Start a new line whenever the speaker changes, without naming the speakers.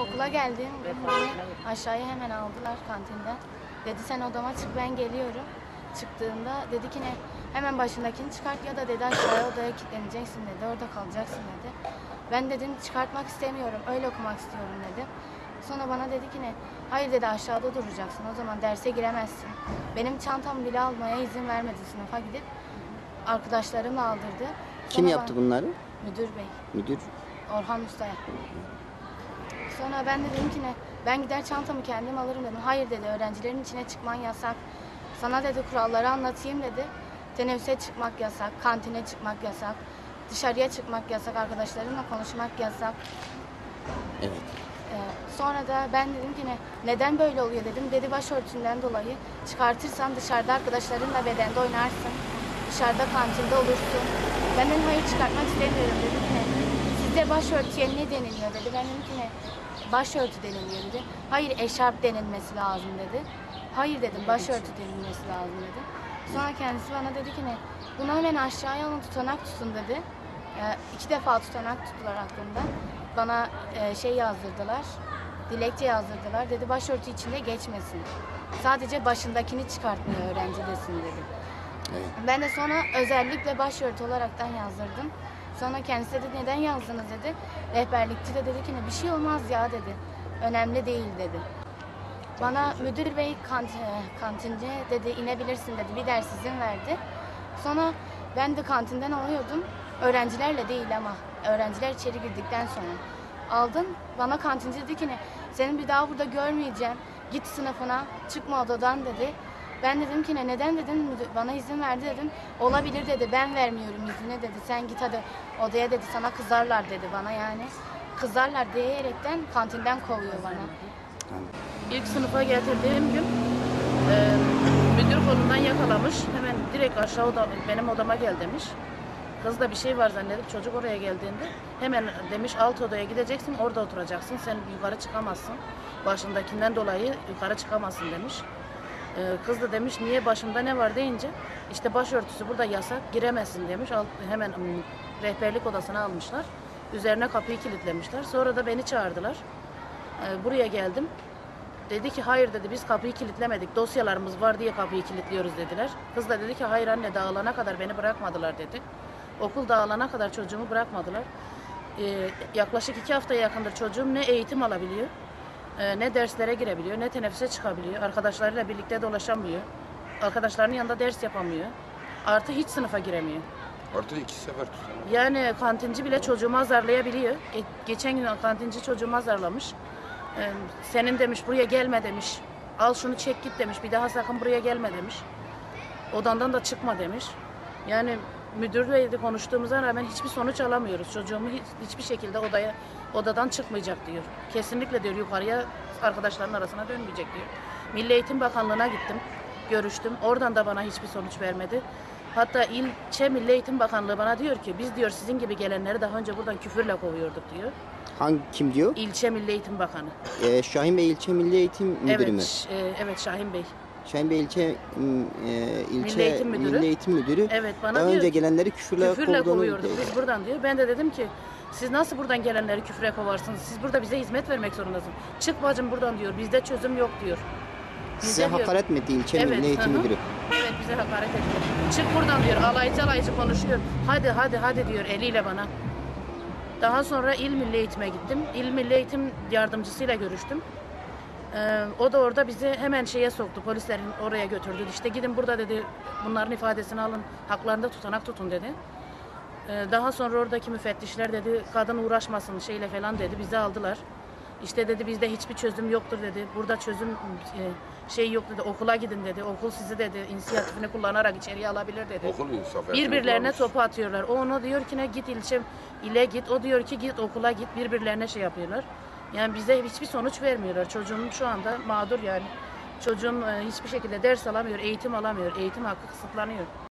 okula geldim. Beni aşağıya hemen aldılar kantinden. Dedi sen odama çık, ben geliyorum. Çıktığında dedi ki ne, hemen başındakini çıkart ya da dedi aşağıya odaya kilitleneceksin dedi. Orada kalacaksın dedi. Ben dedim çıkartmak istemiyorum, öyle okumak istiyorum dedim. Sonra bana dedi ki ne, hayır dedi aşağıda duracaksın, o zaman derse giremezsin. Benim çantamı bile almaya izin vermedi, sınıfa gidip arkadaşlarımla aldırdı.
Kim yaptı bunları?
Müdür bey.
Müdür.
Orhan Usta'ya. Sonra ben de dedim ki ne, ben gider çantamı kendim alırım dedim. Hayır dedi, öğrencilerin içine çıkman yasak. Sana dedi kuralları anlatayım dedi. Teneffüse çıkmak yasak, kantine çıkmak yasak, dışarıya çıkmak yasak, arkadaşlarınla konuşmak yasak.
Evet.
Sonra da ben dedim ki ne, neden böyle oluyor dedim. Dedi başörtünden dolayı çıkartırsan dışarıda arkadaşlarınla bedende oynarsın. Dışarıda kantinde olursun. Ben dedim hayır çıkartmak istemiyorum dedim ki ne, sizde başörtüye ne deniliyor dedi. Ben dedim ki ne, başörtü deniliyor dedi. Hayır eşarp denilmesi lazım dedi. Hayır dedim başörtü denilmesi lazım dedi. Sonra kendisi bana dedi ki ne, bunu hemen aşağıya alın tutanak tutun dedi. 2 defa tutanak tuttular aklımda. Bana şey yazdırdılar, dilekçe yazdırdılar. Dedi başörtü içinde geçmesin. Sadece başındakini çıkartmıyor öğrenci desin dedi.
Evet.
Ben de sonra özellikle başörtü olaraktan yazdırdım. Sonra kendisi dedi neden yazdınız dedi. Rehberlikçi de dedi ki ne bir şey olmaz ya dedi. Önemli değil dedi. Bana müdür bey kantinci dedi inebilirsin dedi. Bir ders izin verdi. Sonra ben de kantinden alıyordum. Öğrencilerle değil ama öğrenciler içeri girdikten sonra aldım. Bana kantinci dedi ki ne, seni bir daha burada görmeyeceğim. Git sınıfına, çıkma odadan dedi. Ben dedim ki ne, neden dedim, bana izin verdi dedim. Olabilir dedi, ben vermiyorum izni dedi. Sen git hadi odaya dedi, sana kızarlar dedi bana yani. Kızarlar diyerekten kantinden kovuyor bana.
İlk sınıfa getirdiğim gün müdür kolundan yakalamış. Hemen direkt aşağı benim odama gel demiş. Kız da bir şey var zannedip çocuk oraya geldiğinde hemen demiş alt odaya gideceksin, orada oturacaksın. Sen yukarı çıkamazsın. Başındakinden dolayı yukarı çıkamazsın demiş. Kız da demiş niye başımda ne var deyince işte başörtüsü burada yasak, giremezsin demiş. Hemen rehberlik odasına almışlar. Üzerine kapıyı kilitlemişler. Sonra da beni çağırdılar. Buraya geldim. Dedi ki hayır dedi biz kapıyı kilitlemedik. Dosyalarımız var diye kapıyı kilitliyoruz dediler. Kız da dedi ki hayır anne dağılana kadar beni bırakmadılar dedi. Okul dağılana kadar çocuğumu bırakmadılar. Yaklaşık 2 haftaya yakındır çocuğum ne eğitim alabiliyor, ne derslere girebiliyor, ne teneffüse çıkabiliyor. Arkadaşlarıyla birlikte dolaşamıyor. Arkadaşlarının yanında ders yapamıyor. Artı hiç sınıfa giremiyor.
Artı 2 sefer tutuyor.
Yani kantinci bile çocuğumu azarlayabiliyor. Geçen gün kantinci çocuğumu azarlamış. Senin demiş buraya gelme demiş. Al şunu çek git demiş. Bir daha sakın buraya gelme demiş. Odandan da çıkma demiş. Yani müdürle konuştuğumuza rağmen hiçbir sonuç alamıyoruz. Çocuğumu hiçbir şekilde odadan çıkmayacak diyor. Kesinlikle diyor yukarıya arkadaşların arasına dönmeyecek diyor. Milli Eğitim Bakanlığı'na gittim. Görüştüm. Oradan da bana hiçbir sonuç vermedi. Hatta ilçe Milli Eğitim Bakanlığı bana diyor ki biz diyor sizin gibi gelenleri daha önce buradan küfürle kovuyorduk diyor.
Kim diyor?
İlçe Milli Eğitim Bakanı.
Şahin Bey ilçe Milli Eğitim Müdürü mü?
Evet Şahin Bey.
Şahin Bey ilçe
Milli Eğitim Müdürü. Evet bana
daha
diyor
önce gelenleri küfürle
kovuyorduk biz buradan diyor. Ben de dedim ki siz nasıl buradan gelenleri küfre kovarsınız? Siz burada bize hizmet vermek zorundasınız. Çık bacım buradan diyor. Bizde çözüm yok diyor.
Size hakaret mi etti ilçe Milli Eğitim Müdürü?
Evet bize hakaret etti. Çık buradan diyor. Alaycı konuşuyor. Hadi diyor eliyle bana. Daha sonra İl Milli Eğitim'e gittim. İl Milli Eğitim yardımcısıyla görüştüm. O da orada bizi hemen şeye soktu. Polislerin oraya götürdü. İşte gidin burada dedi. Bunların ifadesini alın. Haklarında tutanak tutun dedi. Daha sonra oradaki müfettişler dedi kadın uğraşmasın şeyle falan dedi. Bizi aldılar. İşte dedi bizde hiçbir çözüm yoktur dedi. Burada çözüm şey yok dedi. Okula gidin dedi. Okul sizi dedi inisiyatifini kullanarak içeriye alabilir dedi.
Okul insaf
Birbirlerine topu atıyorlar. O ona diyor ki ne git ile git. O diyor ki git okula git. Birbirlerine şey yapıyorlar. Yani bize hiçbir sonuç vermiyorlar. Çocuğum şu anda mağdur yani. Çocuğum hiçbir şekilde ders alamıyor, eğitim alamıyor. Eğitim hakkı kısıtlanıyor.